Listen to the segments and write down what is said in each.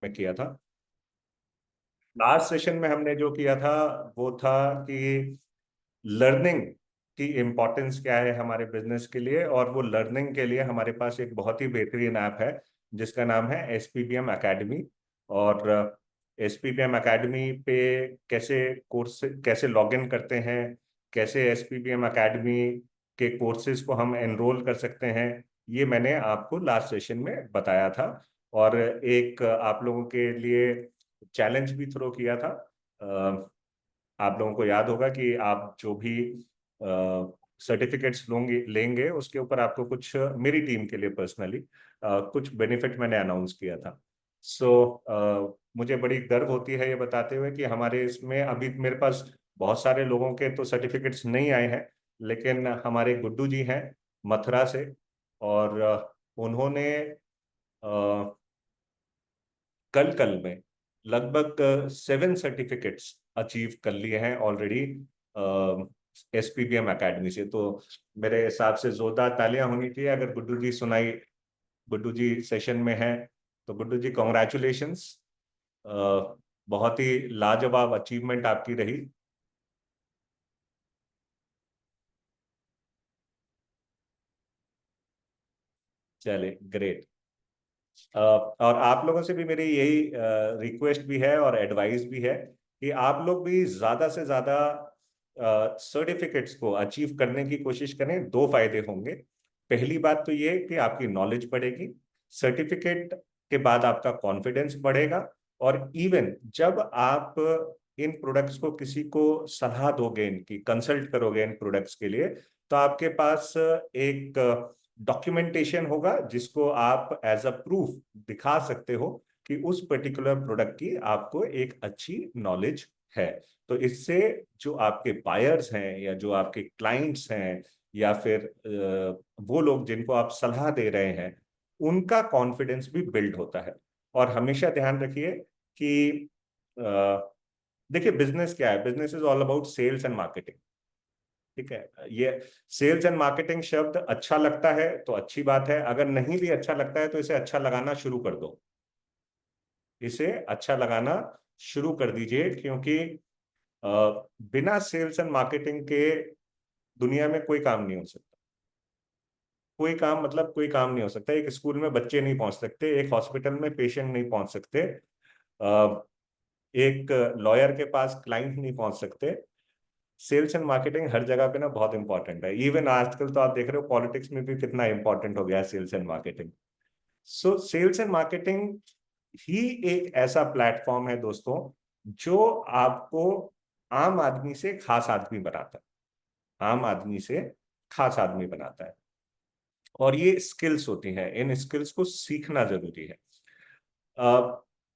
में किया था। लास्ट सेशन में हमने जो किया था वो था कि लर्निंग की इम्पोर्टेंस क्या है हमारे बिजनेस के लिए, और वो लर्निंग के लिए हमारे पास एक बहुत ही बेहतरीन ऐप है जिसका नाम है एसपीबीएम एकेडमी। और एसपीबीएम एकेडमी पे कैसे कोर्स कैसे लॉगिन करते हैं, कैसे एसपीबीएम एकेडमी के कोर्सेज को हम एनरोल कर सकते हैं, ये मैंने आपको लास्ट सेशन में बताया था। और एक आप लोगों के लिए चैलेंज भी थ्रो किया था। आप लोगों को याद होगा कि आप जो भी सर्टिफिकेट्स लोगे लेंगे उसके ऊपर आपको कुछ मेरी टीम के लिए पर्सनली कुछ बेनिफिट मैंने अनाउंस किया था। सो मुझे बड़ी गर्व होती है ये बताते हुए कि हमारे इसमें अभी मेरे पास बहुत सारे लोगों के तो सर्टिफिकेट्स नहीं आए हैं, लेकिन हमारे गुड्डू जी हैं मथुरा से, और उन्होंने कल कल में लगभग 7 सर्टिफिकेट्स अचीव कर लिए हैं ऑलरेडी एसपीबीएम एकेडमी से। तो मेरे हिसाब से जोरदार तालियां होनी चाहिए अगर गुड्डू जी सेशन में हैं। तो गुड्डू जी कॉन्ग्रेचुलेशंस, बहुत ही लाजवाब अचीवमेंट आपकी रही। चले ग्रेट। और आप लोगों से भी मेरी यही रिक्वेस्ट भी है और एडवाइस भी है कि आप लोग भी ज्यादा से ज्यादा सर्टिफिकेट्स को अचीव करने की कोशिश करें। दो फायदे होंगे। पहली बात तो ये कि आपकी नॉलेज बढ़ेगी, सर्टिफिकेट के बाद आपका कॉन्फिडेंस बढ़ेगा, और इवन जब आप इन प्रोडक्ट्स को किसी को सलाह दोगे, इनकी कंसल्ट करोगे इन प्रोडक्ट्स के लिए, तो आपके पास एक डॉक्यूमेंटेशन होगा जिसको आप एज अ प्रूफ दिखा सकते हो कि उस पर्टिकुलर प्रोडक्ट की आपको एक अच्छी नॉलेज है। तो इससे जो आपके बायर्स हैं या जो आपके क्लाइंट्स हैं या फिर वो लोग जिनको आप सलाह दे रहे हैं, उनका कॉन्फिडेंस भी बिल्ड होता है। और हमेशा ध्यान रखिए कि देखिए बिजनेस क्या है, business is all about sales and marketing. ठीक है, ये सेल्स एंड मार्केटिंग शब्द अच्छा लगता है तो अच्छी बात है, अगर नहीं भी अच्छा लगता है तो इसे अच्छा लगाना शुरू कर दो, इसे अच्छा लगाना शुरू कर दीजिए, क्योंकि अ, बिना सेल्स एंड मार्केटिंग के दुनिया में कोई काम नहीं हो सकता। कोई काम मतलब कोई काम नहीं हो सकता। एक स्कूल में बच्चे नहीं पहुंच सकते, एक हॉस्पिटल में पेशेंट नहीं पहुंच सकते, एक लॉयर के पास क्लाइंट नहीं पहुंच सकते। सेल्स एंड मार्केटिंग हर जगह पे ना बहुत इंपॉर्टेंट है। इवन आजकल तो आप देख रहे हो पॉलिटिक्स में भी कितना इंपॉर्टेंट हो गया है sales and marketing. So sales and marketing ही एक ऐसा प्लेटफॉर्म है दोस्तों जो आपको आम आदमी से खास आदमी बनाता है, आम आदमी से खास आदमी बनाता है। और ये स्किल्स होती हैं, इन स्किल्स को सीखना जरूरी है।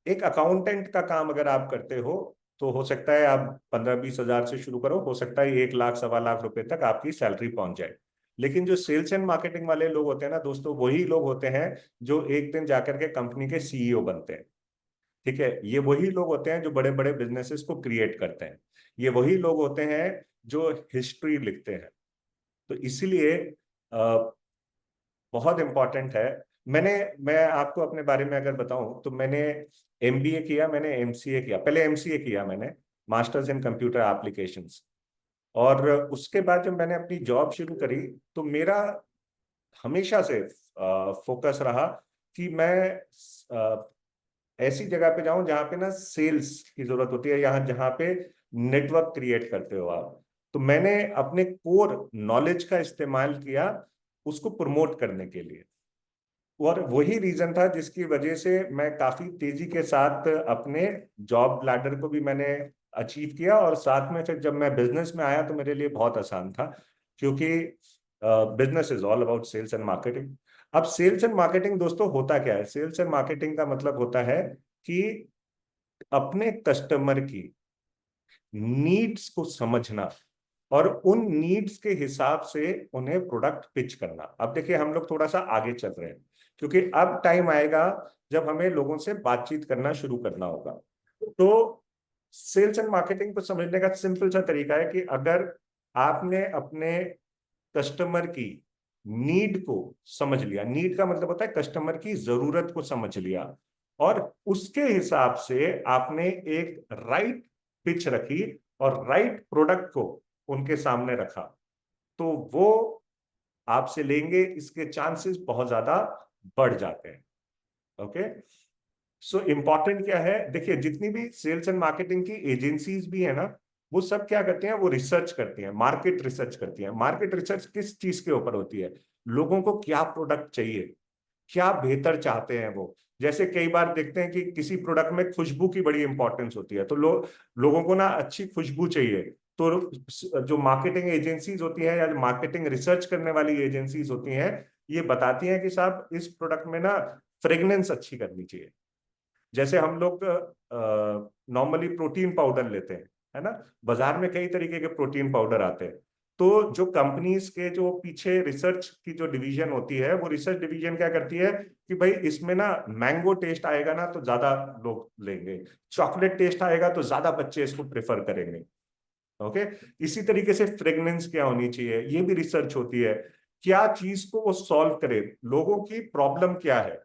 एक अकाउंटेंट का काम अगर आप करते हो तो हो सकता है आप 15-20 हजार से शुरू करो, हो सकता है 1 लाख 1.25 लाख रुपए तक आपकी सैलरी पहुंच जाए। लेकिन जो सेल्स एंड मार्केटिंग वाले लोग होते हैं ना दोस्तों, वही लोग होते हैं जो एक दिन जाकर के कंपनी के सीईओ बनते हैं। ठीक है, ये वही लोग होते हैं जो बड़े बड़े बिजनेसेस को क्रिएट करते हैं। ये वही लोग होते हैं जो हिस्ट्री लिखते हैं। तो इसीलिए बहुत इंपॉर्टेंट है। मैं आपको अपने बारे में अगर बताऊं तो मैंने एमबीए किया, मैंने एमसीए किया, पहले एमसीए किया मैंने, मास्टर्स इन कंप्यूटर एप्लीकेशंस। और उसके बाद जब मैंने अपनी जॉब शुरू करी तो मेरा हमेशा से फोकस रहा कि मैं ऐसी जगह पे जाऊं जहां पे ना सेल्स की जरूरत होती है, यहाँ जहां पे नेटवर्क क्रिएट करते हो आप। तो मैंने अपने कोर नॉलेज का इस्तेमाल किया उसको प्रमोट करने के लिए। और वही रीजन था जिसकी वजह से मैं काफी तेजी के साथ अपने जॉब लैडर को भी मैंने अचीव किया, और साथ में फिर जब मैं बिजनेस में आया तो मेरे लिए बहुत आसान था, क्योंकि business is all about sales and marketing. अब सेल्स एंड मार्केटिंग दोस्तों होता क्या है? सेल्स एंड मार्केटिंग का मतलब होता है कि अपने कस्टमर की नीड्स को समझना और उन नीड्स के हिसाब से उन्हें प्रोडक्ट पिच करना। अब देखिए हम लोग थोड़ा सा आगे चल रहे हैं, क्योंकि अब टाइम आएगा जब हमें लोगों से बातचीत करना शुरू करना होगा। तो सेल्स एंड मार्केटिंग को समझने का सिंपल सा तरीका है कि अगर आपने अपने कस्टमर की नीड को समझ लिया, नीड का मतलब होता है कस्टमर की जरूरत को समझ लिया, और उसके हिसाब से आपने एक राइट पिच रखी और राइट प्रोडक्ट को उनके सामने रखा, तो वो आपसे लेंगे, इसके चांसेस बहुत ज्यादा बढ़ जाते हैं। ओके, सो इम्पॉर्टेंट क्या है, देखिए जितनी भी सेल्स एंड मार्केटिंग की एजेंसीज भी है ना, वो सब क्या करते हैं, वो रिसर्च करती हैं, मार्केट रिसर्च करती हैं। मार्केट रिसर्च किस चीज के ऊपर होती है, लोगों को क्या प्रोडक्ट चाहिए, क्या बेहतर चाहते हैं वो। जैसे कई बार देखते हैं कि किसी प्रोडक्ट में खुशबू की बड़ी इंपॉर्टेंस होती है, तो लोगों को ना अच्छी खुशबू चाहिए, तो जो मार्केटिंग एजेंसीज होती हैं या मार्केटिंग रिसर्च करने वाली एजेंसीज होती हैं, ये बताती हैं कि साहब इस प्रोडक्ट में ना फ्रेग्रेंस अच्छी करनी चाहिए। जैसे हम लोग नॉर्मली प्रोटीन पाउडर लेते हैं, है ना, बाजार में कई तरीके के प्रोटीन पाउडर आते हैं, तो जो कंपनीज के जो पीछे रिसर्च की जो डिवीजन होती है, वो रिसर्च डिवीजन क्या करती है कि भाई इसमें ना मैंगो टेस्ट आएगा ना तो ज्यादा लोग लेंगे, चॉकलेट टेस्ट आएगा तो ज्यादा बच्चे इसको प्रेफर करेंगे। ओके, इसी तरीके से फ्रेग्रेंस क्या होनी चाहिए, ये भी रिसर्च होती है, क्या चीज को वो सॉल्व करे, लोगों की प्रॉब्लम क्या है।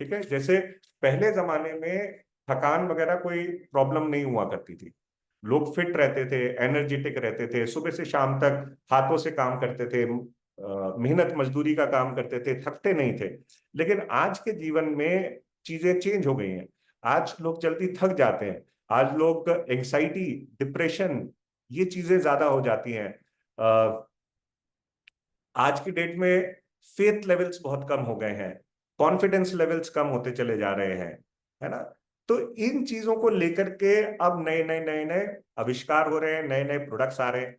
ठीक है, जैसे पहले जमाने में थकान वगैरह कोई प्रॉब्लम नहीं हुआ करती थी, लोग फिट रहते थे, एनर्जेटिक रहते थे, सुबह से शाम तक हाथों से काम करते थे, मेहनत मजदूरी का काम करते थे, थकते नहीं थे। लेकिन आज के जीवन में चीजें चेंज हो गई हैं, आज लोग जल्दी थक जाते हैं, आज लोग एंग्जाइटी, डिप्रेशन, ये चीजें ज्यादा हो जाती हैं। आज की डेट में फेथ लेवल्स बहुत कम हो गए हैं, कॉन्फिडेंस लेवल्स कम होते चले जा रहे हैं, है ना। तो इन चीजों को लेकर के अब नए नए नए नए आविष्कार हो रहे हैं, नए नए प्रोडक्ट्स आ रहे हैं।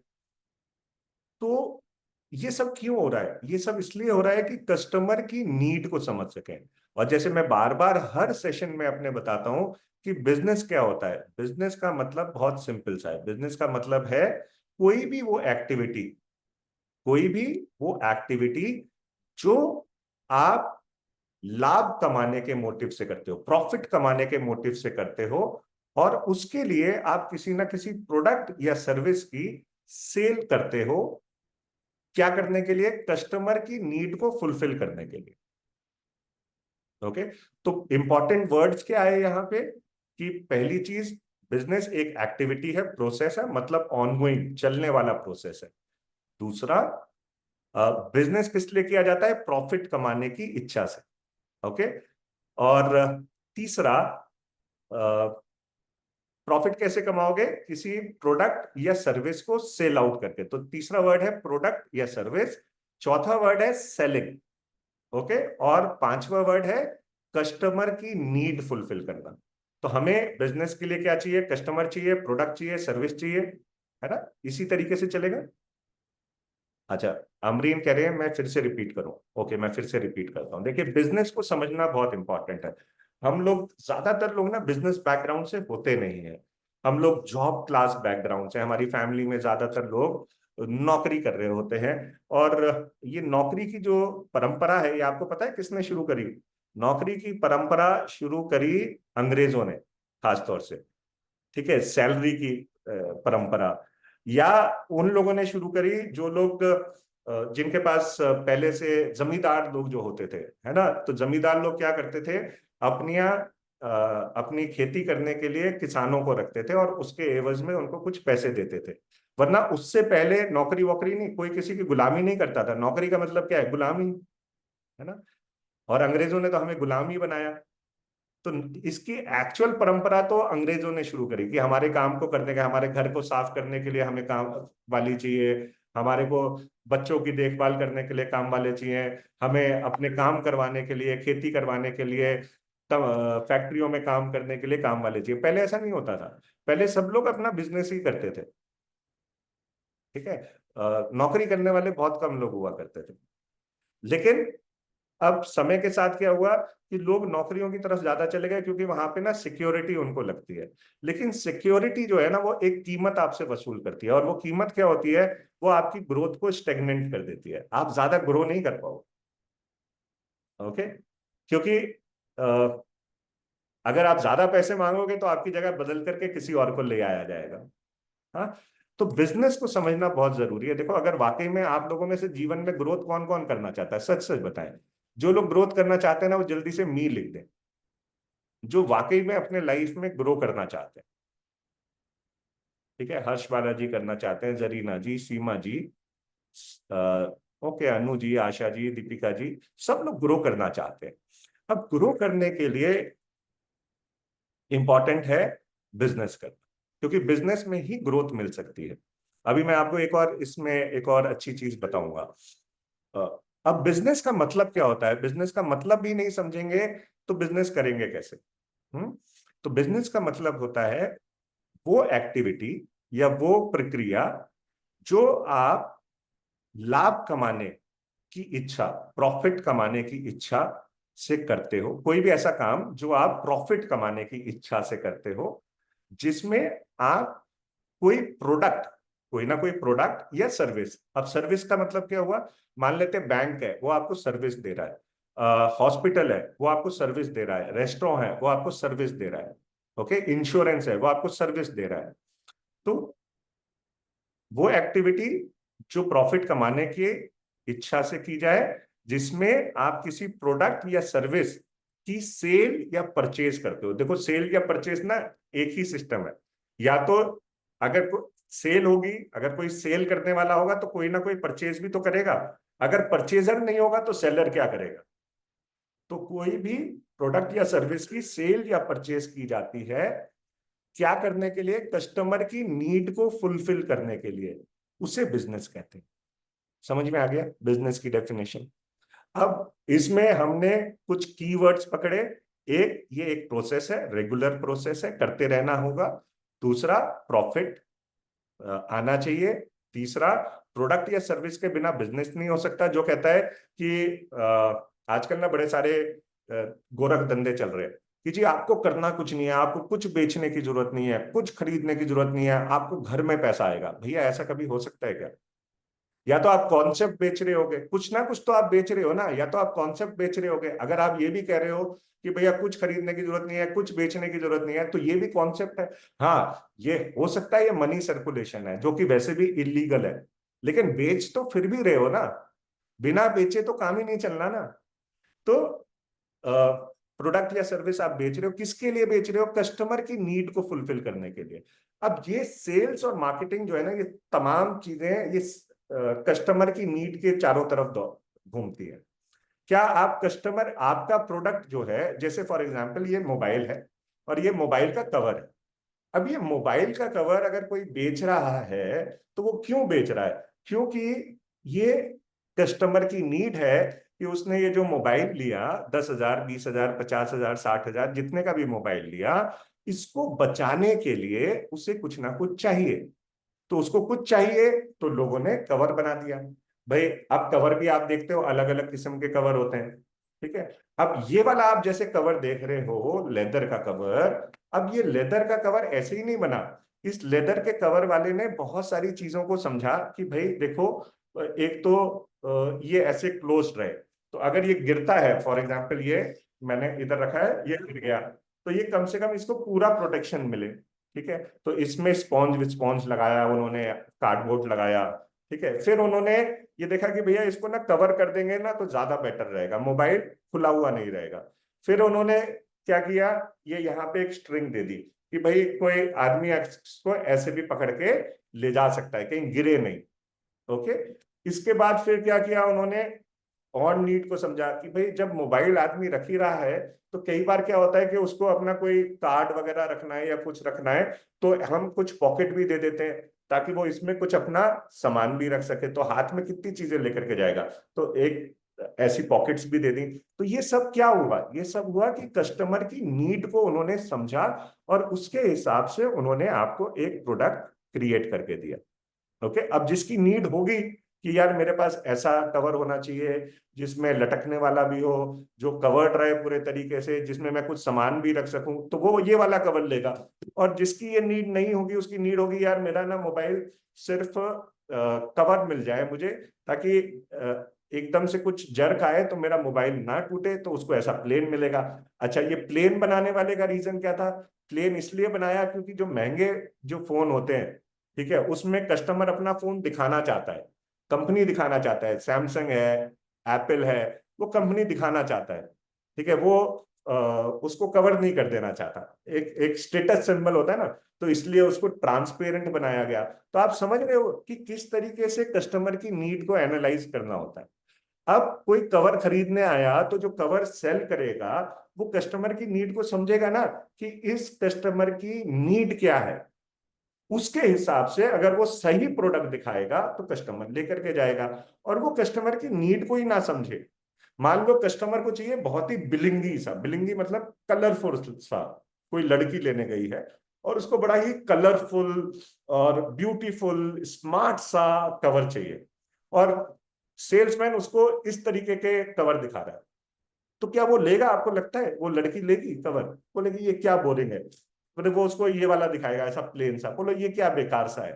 तो ये सब क्यों हो रहा है, ये सब इसलिए हो रहा है कि कस्टमर की नीड को समझ सकें। और जैसे मैं बार बार हर सेशन में अपने बताता हूं कि बिजनेस क्या होता है, बिजनेस का मतलब बहुत सिंपल सा है, बिजनेस का मतलब है कोई भी वो एक्टिविटी, कोई भी वो एक्टिविटी जो आप लाभ कमाने के मोटिव से करते हो, प्रॉफिट कमाने के मोटिव से करते हो, और उसके लिए आप किसी ना किसी प्रोडक्ट या सर्विस की सेल करते हो, क्या करने के लिए, कस्टमर की नीड को फुलफिल करने के लिए। ओके, तो इंपॉर्टेंट वर्ड्स क्या है यहां पे, कि पहली चीज, बिजनेस एक एक्टिविटी है, प्रोसेस है, मतलब ऑनगोइंग चलने वाला प्रोसेस है। दूसरा, बिजनेस किस लिए किया जाता है, प्रॉफिट कमाने की इच्छा से। ओके, और तीसरा, प्रॉफिट कैसे कमाओगे, किसी प्रोडक्ट या सर्विस को सेल आउट करके, तो तीसरा वर्ड है प्रोडक्ट या सर्विस। चौथा वर्ड है सेलिंग। ओके, और पांचवा वर्ड है कस्टमर की नीड फुलफिल करना। तो हमें बिजनेस के लिए क्या चाहिए, कस्टमर चाहिए, प्रोडक्ट चाहिए, सर्विस चाहिए, है ना, इसी तरीके से चलेगा। अच्छा, अमरीन कह रहे हैं मैं फिर से रिपीट करूं, ओके मैं फिर से रिपीट करता हूं। देखिए बिजनेस को समझना बहुत इंपॉर्टेंट है। हम लोग, ज्यादातर लोग ना बिजनेस बैकग्राउंड से होते नहीं है, हम लोग जॉब क्लास बैकग्राउंड से, हमारी फैमिली में ज्यादातर लोग नौकरी कर रहे होते हैं। और ये नौकरी की जो परंपरा है, ये आपको पता है किसने शुरू करी, नौकरी की परंपरा शुरू करी अंग्रेजों ने, खासतौर से। ठीक है, सैलरी की परंपरा, या उन लोगों ने शुरू करी जो लोग जिनके पास पहले से जमींदार लोग जो होते थे, है ना, तो जमींदार लोग क्या करते थे, अपनी खेती करने के लिए किसानों को रखते थे और उसके एवज में उनको कुछ पैसे देते थे। वरना उससे पहले नौकरी वोकरी नहीं, कोई किसी की गुलामी नहीं करता था, नौकरी का मतलब क्या है, गुलामी, है ना। और अंग्रेजों ने तो हमें गुलामी बनाया। तो इसकी एक्चुअल परंपरा तो अंग्रेजों ने शुरू करी कि हमारे काम को करने का, हमारे घर को साफ करने के लिए हमें काम वाली चाहिए, हमारे को बच्चों की देखभाल करने के लिए काम वाले चाहिए, हमें अपने काम करवाने के लिए, खेती करवाने के लिए, फैक्ट्रियों में काम करने के लिए काम वाले चाहिए। पहले ऐसा नहीं होता था, पहले सब लोग अपना बिजनेस ही करते थे। ठीक है, नौकरी करने वाले बहुत कम लोग हुआ करते थे। लेकिन अब समय के साथ क्या हुआ कि लोग नौकरियों की तरफ ज्यादा चले गए, क्योंकि वहां पे ना सिक्योरिटी उनको लगती है। लेकिन सिक्योरिटी जो है ना, वो एक कीमत आपसे वसूल करती है, और वो कीमत क्या होती है, वो आपकी ग्रोथ को स्टेगनेंट कर देती है, आप ज्यादा ग्रो नहीं कर पाओ। ओके, क्योंकि अगर आप ज्यादा पैसे मांगोगे तो आपकी जगह बदल करके किसी और को ले आया जाएगा। हाँ, तो बिजनेस को समझना बहुत जरूरी है। देखो, अगर वाकई में आप लोगों में से जीवन में ग्रोथ कौन कौन करना चाहता है, सच सच बताएं। जो लोग ग्रोथ करना चाहते हैं ना, वो जल्दी से मी लिख दें। जो वाकई में अपने लाइफ में ग्रो करना चाहते हैं। ठीक है, हर्ष बालाजी करना चाहते हैं, जरीना जी, सीमा जी, ओके, अनु जी, आशा जी, दीपिका जी, सब लोग ग्रो करना चाहते हैं। अब ग्रो करने के लिए इंपॉर्टेंट है बिजनेस करना, क्योंकि बिजनेस में ही ग्रोथ मिल सकती है। अभी मैं आपको एक और इसमें एक और अच्छी चीज बताऊंगा। अब बिजनेस का मतलब क्या होता है, बिजनेस का मतलब भी नहीं समझेंगे तो बिजनेस करेंगे कैसे? हम्म तो बिजनेस का मतलब होता है वो एक्टिविटी या वो प्रक्रिया जो आप लाभ कमाने की इच्छा, प्रॉफिट कमाने की इच्छा से करते हो। कोई भी ऐसा काम जो आप प्रॉफिट कमाने की इच्छा से करते हो, जिसमें आप कोई प्रोडक्ट, कोई ना कोई प्रोडक्ट या सर्विस। अब सर्विस का मतलब क्या हुआ? मान लेते हैं बैंक है, वो आपको सर्विस दे रहा है, हॉस्पिटल है, वो आपको सर्विस दे रहा है, रेस्टोरेंट है, वो आपको सर्विस दे रहा है, ओके, इंश्योरेंस है, वो आपको सर्विस दे रहा है। तो वो एक्टिविटी जो प्रॉफिट कमाने की इच्छा से की जाए, जिसमें आप किसी प्रोडक्ट या सर्विस की सेल या परचेज करते हो। देखो, सेल या परचेज ना एक ही सिस्टम है। या तो अगर सेल होगी, अगर कोई सेल करने वाला होगा तो कोई ना कोई परचेज भी तो करेगा। अगर परचेजर नहीं होगा तो सेलर क्या करेगा? तो कोई भी प्रोडक्ट या सर्विस की सेल या परचेज की जाती है क्या करने के लिए? कस्टमर की नीड को फुलफिल करने के लिए। उसे बिजनेस कहते हैं। समझ में आ गया बिजनेस की डेफिनेशन? अब इसमें हमने कुछ कीवर्ड्स पकड़े। एक, ये एक प्रोसेस है, रेगुलर प्रोसेस है, करते रहना होगा। दूसरा, प्रॉफिट आना चाहिए। तीसरा, प्रोडक्ट या सर्विस के बिना बिजनेस नहीं हो सकता। जो कहता है कि आजकल ना बड़े सारे गोरख धंधे चल रहे हैं कि जी आपको करना कुछ नहीं है, आपको कुछ बेचने की जरूरत नहीं है, कुछ खरीदने की जरूरत नहीं है, आपको घर में पैसा आएगा। भैया ऐसा कभी हो सकता है क्या? या तो आप कॉन्सेप्ट बेच रहे होगे, कुछ ना कुछ तो आप बेच रहे हो ना, या तो आप कॉन्सेप्ट बेच रहे होगे। अगर आप ये भी कह रहे हो कि भैया कुछ खरीदने की जरूरत नहीं है, कुछ बेचने की जरूरत नहीं है, तो ये भी कॉन्सेप्ट है। हाँ, ये हो सकता है, ये मनी सर्कुलेशन है, जो कि वैसे भी इलीगल है, लेकिन बेच तो फिर भी रहे हो ना। बिना बेचे तो काम ही नहीं चलना ना। तो प्रोडक्ट या सर्विस आप बेच रहे हो, किसके लिए बेच रहे हो? कस्टमर की नीड को फुलफिल करने के लिए। अब ये सेल्स और मार्केटिंग जो है ना, ये तमाम चीजें ये कस्टमर की नीड के चारों तरफ घूमती है। क्या आप कस्टमर, आपका प्रोडक्ट जो है, जैसे फॉर एग्जांपल ये मोबाइल है और ये मोबाइल का कवर है। अब ये मोबाइल का कवर अगर कोई बेच रहा है तो वो क्यों बेच रहा है? क्योंकि ये कस्टमर की नीड है कि उसने ये जो मोबाइल लिया, 10,000, 20,000, 50,000, 60,000, जितने का भी मोबाइल लिया, इसको बचाने के लिए उसे कुछ ना कुछ चाहिए। तो उसको कुछ चाहिए तो लोगों ने कवर बना दिया। भाई, अब कवर भी आप देखते हो, अलग अलग किस्म के कवर होते हैं। ठीक है। अब ये वाला आप जैसे कवर देख रहे हो, लेदर का कवर। अब ये लेदर का कवर ऐसे ही नहीं बना। इस लेदर के कवर वाले ने बहुत सारी चीजों को समझा कि भाई देखो, एक तो ये ऐसे क्लोज्ड रहे, तो अगर ये गिरता है, फॉर एग्जाम्पल ये मैंने इधर रखा है, ये गिर गया, तो ये कम से कम इसको पूरा प्रोटेक्शन मिले। ठीक है। तो इसमें स्पॉन्ज विस्पॉन्ज लगाया उन्होंने, कार्डबोर्ड लगाया। ठीक है। फिर उन्होंने ये देखा कि भैया इसको ना कवर कर देंगे ना तो ज्यादा बेटर रहेगा, मोबाइल खुला हुआ नहीं रहेगा। फिर उन्होंने क्या किया, ये यहाँ पे एक स्ट्रिंग दे दी कि भाई कोई आदमी इसको ऐसे भी पकड़ के ले जा सकता है, कहीं गिरे नहीं। ओके। इसके बाद फिर क्या किया उन्होंने, और नीड को समझा कि भाई जब मोबाइल आदमी रख ही रहा है तो कई बार क्या होता है कि उसको अपना कोई कार्ड वगैरह रखना है या कुछ रखना है, तो हम कुछ पॉकेट भी दे देते हैं ताकि वो इसमें कुछ अपना सामान भी रख सके। तो हाथ में कितनी चीजें लेकर के जाएगा, तो एक ऐसी पॉकेट्स भी दे दी। तो ये सब क्या हुआ? ये सब हुआ कि कस्टमर की नीड को उन्होंने समझा और उसके हिसाब से उन्होंने आपको एक प्रोडक्ट क्रिएट करके दिया। ओके। अब जिसकी नीड होगी कि यार मेरे पास ऐसा कवर होना चाहिए जिसमें लटकने वाला भी हो, जो कवर्ड रहे पूरे तरीके से, जिसमें मैं कुछ सामान भी रख सकूं, तो वो ये वाला कवर लेगा। और जिसकी ये नीड नहीं होगी, उसकी नीड होगी यार मेरा ना मोबाइल सिर्फ कवर मिल जाए मुझे, ताकि एकदम से कुछ जर्क आए तो मेरा मोबाइल ना टूटे, तो उसको ऐसा प्लेन मिलेगा। अच्छा, ये प्लेन बनाने वाले का रीजन क्या था? प्लेन इसलिए बनाया क्योंकि जो महंगे जो फोन होते हैं, ठीक है, उसमें कस्टमर अपना फोन दिखाना चाहता है, कंपनी दिखाना चाहता है, सैमसंग है, एप्पल है, वो कंपनी दिखाना चाहता है। ठीक है। वो उसको कवर नहीं कर देना चाहता। एक एक स्टेटस सिंबल होता है ना, तो इसलिए उसको ट्रांसपेरेंट बनाया गया। तो आप समझ रहे हो कि किस तरीके से कस्टमर की नीड को एनालाइज करना होता है। अब कोई कवर खरीदने आया तो जो कवर सेल करेगा वो कस्टमर की नीड को समझेगा ना, कि इस कस्टमर की नीड क्या है। उसके हिसाब से अगर वो सही प्रोडक्ट दिखाएगा तो कस्टमर लेकर के जाएगा। और वो कस्टमर की नीड को ही ना समझे, मान लो कस्टमर को चाहिए बहुत ही बिलिंगी सा, बिलिंगी मतलब कलरफुल सा, कोई लड़की लेने गई है और उसको बड़ा ही कलरफुल और ब्यूटीफुल स्मार्ट सा कवर चाहिए, और सेल्समैन उसको इस तरीके के कवर दिखा रहा है, तो क्या वो लेगा? आपको लगता है वो लड़की लेगी कवर? बोलेगी ये क्या बोरिंग है। बोले वो उसको ये वाला दिखाएगा ऐसा प्लेन सा, बोलो ये क्या बेकार सा है।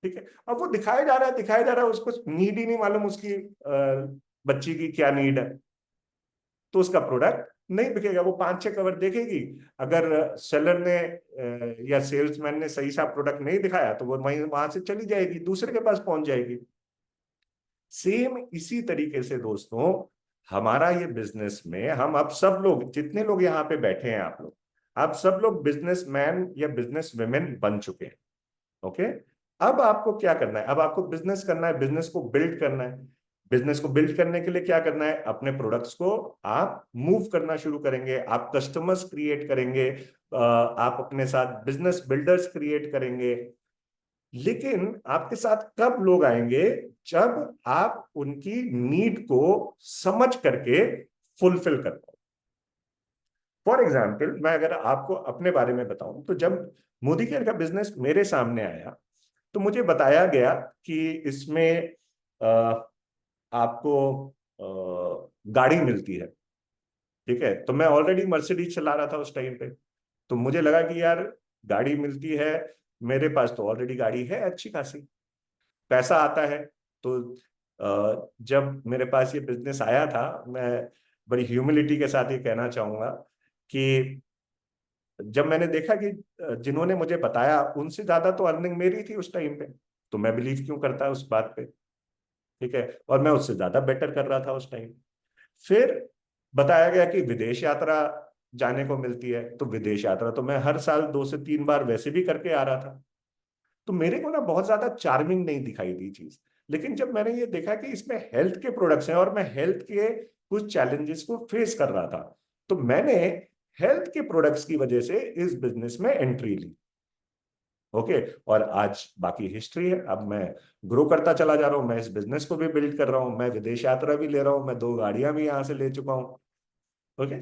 ठीक है, अब वो दिखाया जा रहा है, दिखाया जा रहा है, उसको नीड ही नहीं मालूम उसकी बच्ची की क्या नीड है, तो उसका प्रोडक्ट नहीं बिकेगा। वो 5-6 कवर देखेगी, अगर सेलर ने या सेल्समैन ने सही सा प्रोडक्ट नहीं दिखाया तो वो वहीं वहां से चली जाएगी, दूसरे के पास पहुंच जाएगी। सेम इसी तरीके से दोस्तों, हमारा ये बिजनेस में हम अब सब लोग, जितने लोग यहाँ पे बैठे हैं आप लोग, आप सब लोग बिजनेसमैन या बिजनेस वुमेन बन चुके हैं। ओके, अब आपको क्या करना है? अब आपको बिजनेस करना है, बिजनेस को बिल्ड करना है। बिजनेस को बिल्ड करने के लिए क्या करना है? अपने प्रोडक्ट्स को आप मूव करना शुरू करेंगे, आप कस्टमर्स क्रिएट करेंगे, आप अपने साथ बिजनेस बिल्डर्स क्रिएट करेंगे। लेकिन आपके साथ कब लोग आएंगे? जब आप उनकी नीड को समझ करके फुलफिल कर पाओ। फॉर एग्जाम्पल, मैं अगर आपको अपने बारे में बताऊं, तो जब मोदी केयर का बिजनेस मेरे सामने आया तो मुझे बताया गया कि इसमें आपको गाड़ी मिलती है। ठीक है, तो मैं ऑलरेडी मर्सिडीज चला रहा था उस टाइम पे, तो मुझे लगा कि यार गाड़ी मिलती है, मेरे पास तो ऑलरेडी गाड़ी है अच्छी खासी, पैसा आता है। तो जब मेरे पास ये बिजनेस आया था, मैं बड़ी ह्यूमिलिटी के साथ ये कहना चाहूंगा कि जब मैंने देखा कि जिन्होंने मुझे बताया उनसे ज्यादा तो अर्निंग मेरी थी उस टाइम पे, तो मैं बिलीव क्यों करता उस बात पे। ठीक है, और मैं उससे ज्यादा बेटर कर रहा था उस टाइम। फिर बताया गया कि विदेश यात्रा जाने को मिलती है, तो विदेश यात्रा तो मैं हर साल 2 से 3 बार वैसे भी करके आ रहा था, तो मेरे को ना बहुत ज्यादा चार्मिंग नहीं दिखाई दी चीज। लेकिन जब मैंने ये देखा कि इसमें हेल्थ के प्रोडक्ट्स हैं और मैं हेल्थ के कुछ चैलेंजेस को फेस कर रहा था, तो मैंने हेल्थ के प्रोडक्ट्स की वजह से इस बिजनेस में एंट्री ली। ओके, और आज बाकी हिस्ट्री है। अब मैं ग्रो करता चला जा रहा हूँ, मैं इस बिजनेस को भी बिल्ड कर रहा हूँ, मैं विदेश यात्रा भी ले रहा हूँ, मैं 2 गाड़ियां भी यहाँ से ले चुका हूँ। ओके,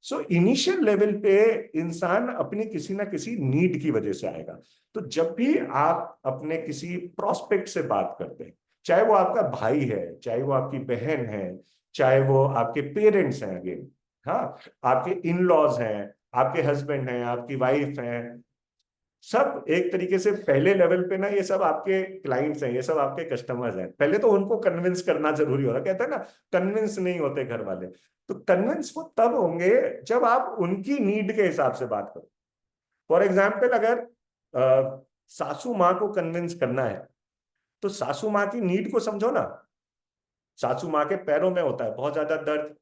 सो इनिशियल लेवल पे इंसान अपनी किसी ना किसी नीड की वजह से आएगा। तो जब भी आप अपने किसी प्रोस्पेक्ट से बात करते हैं, चाहे वो आपका भाई है, चाहे वो आपकी बहन है, चाहे वो आपके पेरेंट्स हैं, अगेन, हाँ, आपके इन लॉज हैं, आपके हस्बैंड हैं, आपकी वाइफ हैं, सब एक तरीके से पहले लेवल पे ना, ये सब आपके क्लाइंट्स हैं, ये सब आपके कस्टमर्स हैं। पहले तो उनको कन्विंस करना जरूरी होता है, कहता है ना, कन्विंस नहीं होते घर वाले। तो कन्विंस वो तब होंगे जब आप उनकी नीड के हिसाब से बात करो। फॉर एग्जाम्पल, अगर सासू माँ को कन्विंस करना है, तो सासू माँ की नीड को समझो ना। सासू माँ के पैरों में होता है बहुत ज्यादा दर्द,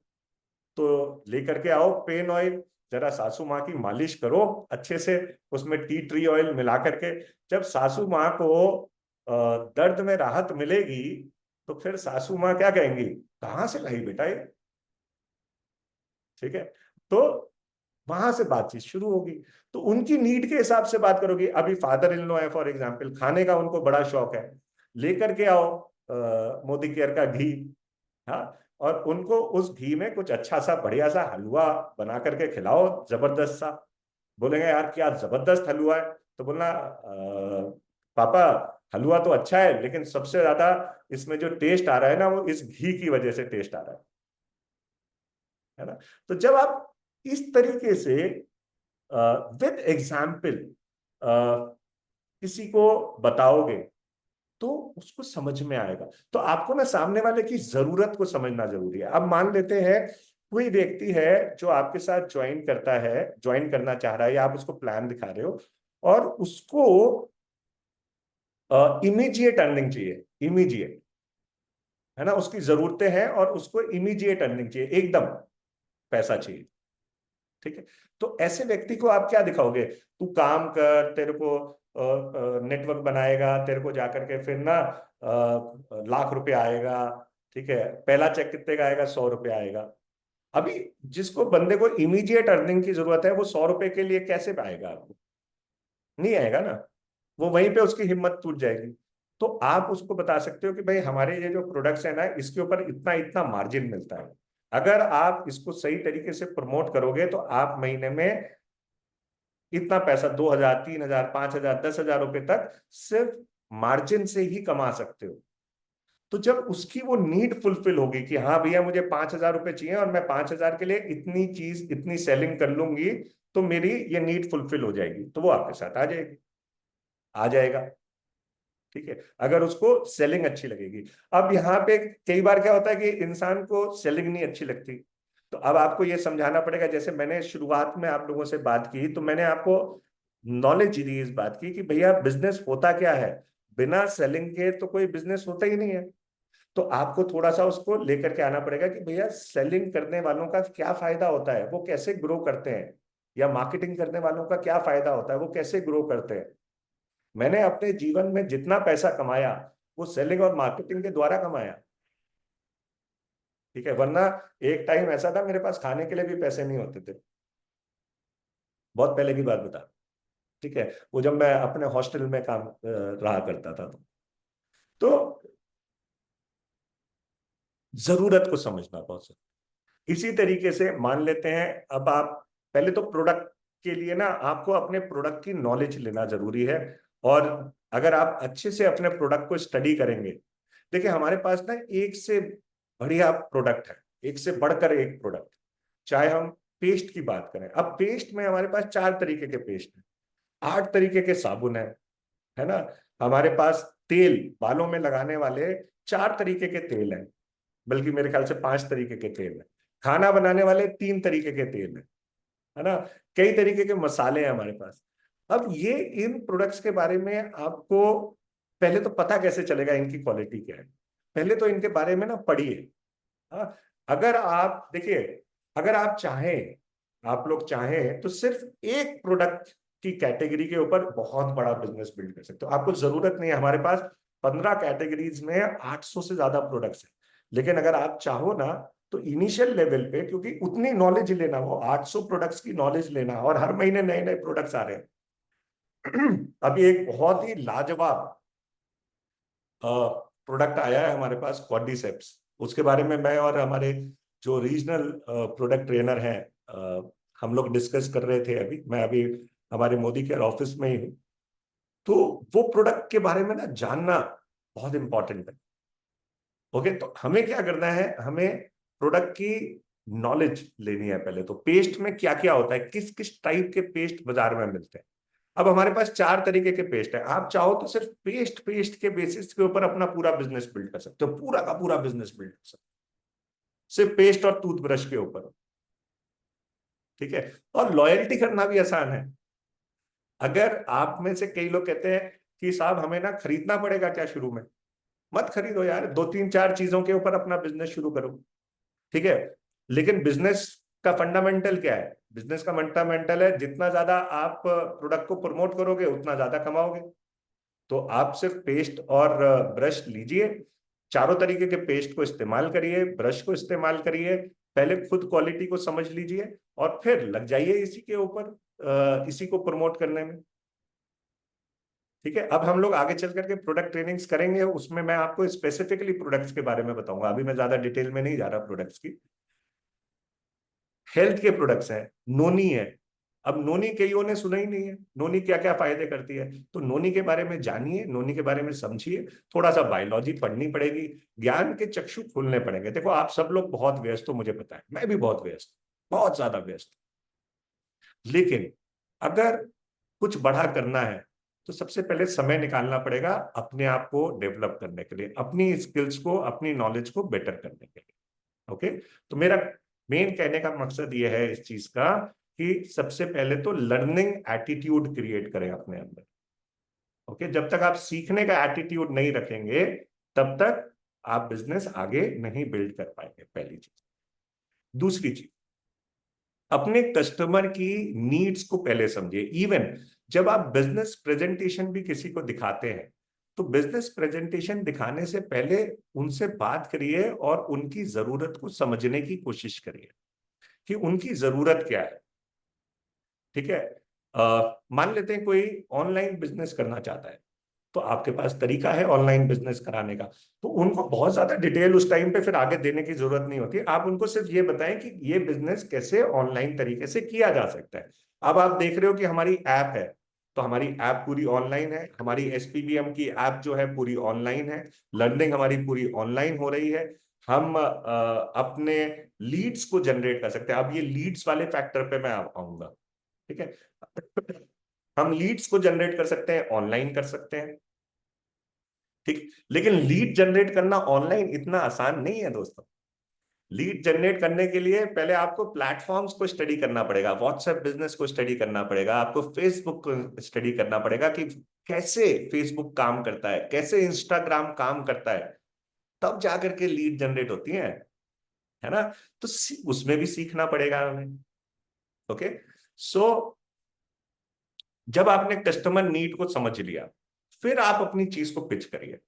तो लेकर के आओ पेन ऑयल, जरा सासू माँ की मालिश करो अच्छे से, उसमें टी ट्री ऑयल मिला करके। जब सासू माँ को दर्द में राहत मिलेगी, तो फिर सासू माँ क्या कहेंगी? कहाँ से लाई बेटा ये? ठीक है, तो वहां से बातचीत शुरू होगी। तो उनकी नीड के हिसाब से बात करोगे। अभी फादर इन लॉ है फॉर एग्जाम्पल, खाने का उनको बड़ा शौक है, लेकर के आओ मोदी केयर का घी। हाँ, और उनको उस घी में कुछ अच्छा सा बढ़िया सा हलवा बना करके खिलाओ, जबरदस्त सा। बोलेंगे यार क्या जबरदस्त हलवा है, तो बोलना पापा हलवा तो अच्छा है, लेकिन सबसे ज्यादा इसमें जो टेस्ट आ रहा है ना, वो इस घी की वजह से टेस्ट आ रहा है ना। तो जब आप इस तरीके से विद एग्जाम्पल किसी को बताओगे, तो उसको समझ में आएगा। तो आपको ना सामने वाले की जरूरत को समझना जरूरी है। अब मान लेते हैं कोई व्यक्ति है जो आपके साथ ज्वाइन करता है, ज्वाइन करना चाह रहा है, या आप उसको प्लान दिखा रहे हो, और उसको इमीडिएट अर्निंग चाहिए, इमीडिएट, है ना, उसकी जरूरतें हैं और उसको इमीडिएट अर्निंग चाहिए, एकदम पैसा चाहिए। ठीक है, तो ऐसे व्यक्ति को आप क्या दिखाओगे? तू काम कर, तेरे को नेटवर्क बनाएगा, तेरे को जाकर के फिर ना लाख रुपए आएगा। ठीक है, पहला चेक कितने का आएगा? 100 रुपये आएगा। अभी जिसको बंदे को इमीडिएट अर्निंग की जरूरत है, वो 100 रुपए के लिए कैसे पाएगा? आपको नहीं आएगा ना, वो वहीं पे उसकी हिम्मत टूट जाएगी। तो आप उसको बता सकते हो कि भाई हमारे ये जो प्रोडक्ट्स है ना, इसके ऊपर इतना इतना मार्जिन मिलता है। अगर आप इसको सही तरीके से प्रमोट करोगे तो आप महीने में इतना पैसा 2,000, 3,000, 5,000, 10,000 रुपए तक सिर्फ मार्जिन से ही कमा सकते हो। तो जब उसकी वो नीड फुलफिल होगी कि हाँ भैया मुझे 5,000 रुपए चाहिए और मैं 5,000 के लिए इतनी चीज इतनी सेलिंग कर लूंगी, तो मेरी ये नीड फुलफिल हो जाएगी, तो वो आपके साथ आ जाएगी, आ जाएगा। ठीक है, अगर उसको सेलिंग अच्छी लगेगी। अब यहाँ पे कई बार क्या होता है कि इंसान को सेलिंग नहीं अच्छी लगती, तो अब आपको ये समझाना पड़ेगा। जैसे मैंने शुरुआत में आप लोगों से बात की, तो मैंने आपको नॉलेज दी इस बात की कि भैया बिजनेस होता क्या है। बिना सेलिंग के तो कोई बिजनेस होता ही नहीं है। तो आपको थोड़ा सा उसको लेकर के आना पड़ेगा कि भैया सेलिंग करने वालों का क्या फायदा होता है, वो कैसे ग्रो करते हैं, या मार्केटिंग करने वालों का क्या फायदा होता है, वो कैसे ग्रो करते हैं। मैंने अपने जीवन में जितना पैसा कमाया, वो सेलिंग और मार्केटिंग के द्वारा कमाया। ठीक है, वरना एक टाइम ऐसा था मेरे पास खाने के लिए भी पैसे नहीं होते थे। बहुत पहले की बात बता। ठीक है, वो जब मैं अपने हॉस्टल में काम रहा करता था। तो जरूरत को समझना बहुत जरूरी। इसी तरीके से मान लेते हैं, अब आप पहले तो प्रोडक्ट के लिए ना आपको अपने प्रोडक्ट की नॉलेज लेना जरूरी है। और अगर आप अच्छे से अपने प्रोडक्ट को स्टडी करेंगे, देखिए हमारे पास ना एक से बढ़िया प्रोडक्ट है, एक से बढ़कर एक प्रोडक्ट। चाहे हम पेस्ट की बात करें, अब पेस्ट में हमारे पास 4 तरीके के पेस्ट हैं, 8 तरीके के साबुन है ना। हमारे पास तेल, बालों में लगाने वाले 4 तरीके के तेल हैं, बल्कि मेरे ख्याल से 5 तरीके के तेल है। खाना बनाने वाले 3 तरीके के तेल है ना। कई तरीके के मसाले हैं हमारे पास। अब ये इन प्रोडक्ट्स के बारे में आपको पहले तो पता कैसे चलेगा इनकी क्वालिटी क्या है? पहले तो इनके बारे में ना पढ़िए। हाँ, अगर आप देखिए, अगर आप चाहें, आप लोग चाहें तो सिर्फ एक प्रोडक्ट की कैटेगरी के ऊपर बहुत बड़ा बिजनेस बिल्ड कर सकते हो। आपको जरूरत नहीं है, हमारे पास 15 कैटेगरीज में 800 से ज्यादा प्रोडक्ट्स हैं। लेकिन अगर आप चाहो ना, तो इनिशियल लेवल पे, क्योंकि उतनी नॉलेज लेना, वो 800 प्रोडक्ट्स की नॉलेज लेना, और हर महीने नए नए प्रोडक्ट्स आ रहे हैं। अभी एक बहुत ही लाजवाब प्रोडक्ट आया है हमारे पास, कॉर्डिसेप्स। उसके बारे में मैं और हमारे जो रीजनल प्रोडक्ट ट्रेनर हैं, हम लोग डिस्कस कर रहे थे। अभी मैं अभी हमारे मोदी केयर ऑफिस में ही हूँ। तो वो प्रोडक्ट के बारे में ना जानना बहुत इंपॉर्टेंट है। ओके, तो हमें क्या करना है, हमें प्रोडक्ट की नॉलेज लेनी है। पहले तो पेस्ट में क्या क्या होता है, किस किस टाइप के पेस्ट बाजार में मिलते हैं। अब हमारे पास 4 तरीके के पेस्ट है। आप चाहो तो सिर्फ पेस्ट पेस्ट के बेसिस के ऊपर अपना पूरा बिजनेस बिल्ड कर सकते हो, पूरा का पूरा बिजनेस बिल्ड कर सकते हो, सिर्फ पेस्ट और टूथब्रश के ऊपर। ठीक है, और लॉयल्टी करना भी आसान है। अगर आप में से कई लोग कहते हैं कि साहब हमें ना खरीदना पड़ेगा क्या शुरू में, मत खरीदो यार, 2 3 4 चीजों के ऊपर अपना बिजनेस शुरू करो। ठीक है, लेकिन बिजनेस का फंडामेंटल क्या है? बिजनेस का फंडामेंटल है, जितना ज्यादा आप प्रोडक्ट को प्रमोट करोगे उतना ज्यादा कमाओगे। तो आप सिर्फ पेस्ट और ब्रश लीजिए, 4 तरीके के पेस्ट को इस्तेमाल करिए, ब्रश को इस्तेमाल करिए, पहले खुद क्वालिटी को समझ लीजिए, और फिर लग जाइए इसी के ऊपर, इसी को प्रमोट करने में। ठीक है, अब हम लोग आगे चल करके प्रोडक्ट ट्रेनिंग्स करेंगे, उसमें मैं आपको स्पेसिफिकली प्रोडक्ट्स के बारे में बताऊंगा। अभी मैं ज्यादा डिटेल में नहीं जा रहा प्रोडक्ट्स की। हेल्थ के प्रोडक्ट्स हैं, नोनी है। अब नोनी कईयों ने सुना ही नहीं है, नोनी क्या क्या फायदे करती है। तो नोनी के बारे में जानिए, नोनी के बारे में समझिए, थोड़ा सा बायोलॉजी पढ़नी पड़ेगी, ज्ञान के चक्षु खोलने पड़ेंगे। देखो आप सब लोग बहुत व्यस्त हो, मुझे पता है, मैं भी बहुत व्यस्त, बहुत ज्यादा व्यस्त। लेकिन अगर कुछ बड़ा करना है, तो सबसे पहले समय निकालना पड़ेगा अपने आप को डेवलप करने के लिए, अपनी स्किल्स को, अपनी नॉलेज को बेटर करने के लिए। ओके, तो मेरा मेन कहने का मकसद ये है इस चीज का, कि सबसे पहले तो लर्निंग एटीट्यूड क्रिएट करें अपने अंदर। ओके, जब तक आप सीखने का एटीट्यूड नहीं रखेंगे, तब तक आप बिजनेस आगे नहीं बिल्ड कर पाएंगे, पहली चीज। दूसरी चीज, अपने कस्टमर की नीड्स को पहले समझिए। इवन जब आप बिजनेस प्रेजेंटेशन भी किसी को दिखाते हैं, तो बिजनेस प्रेजेंटेशन दिखाने से पहले उनसे बात करिए और उनकी जरूरत को समझने की कोशिश करिए कि उनकी जरूरत क्या है। ठीक है। मान लेते हैं कोई ऑनलाइन बिजनेस करना चाहता है, तो आपके पास तरीका है ऑनलाइन बिजनेस कराने का, तो उनको बहुत ज्यादा डिटेल उस टाइम पे फिर आगे देने की जरूरत नहीं होती। आप उनको सिर्फ ये बताएं कि ये बिजनेस कैसे ऑनलाइन तरीके से किया जा सकता है। अब आप देख रहे हो कि हमारी ऐप है, तो हमारी ऐप पूरी ऑनलाइन है, हमारी एसपीबीएम की ऐप जो है पूरी ऑनलाइन है, लर्निंग हमारी पूरी ऑनलाइन हो रही है। हम अपने लीड्स को जनरेट कर सकते हैं। अब ये लीड्स वाले फैक्टर पे मैं आऊंगा। ठीक है। हम लीड्स को जनरेट कर सकते हैं, ऑनलाइन कर सकते हैं। ठीक। लेकिन लीड जनरेट करना ऑनलाइन इतना आसान नहीं है दोस्तों। लीड जनरेट करने के लिए पहले आपको प्लेटफॉर्म्स को स्टडी करना पड़ेगा, व्हाट्सएप बिजनेस को स्टडी करना पड़ेगा, आपको फेसबुक को स्टडी करना पड़ेगा कि कैसे फेसबुक काम करता है, कैसे इंस्टाग्राम काम करता है, तब जाकर के लीड जनरेट होती है ना। तो उसमें भी सीखना पड़ेगा हमें। ओके। सो जब आपने कस्टमर नीड को समझ लिया, फिर आप अपनी चीज को पिच करिए।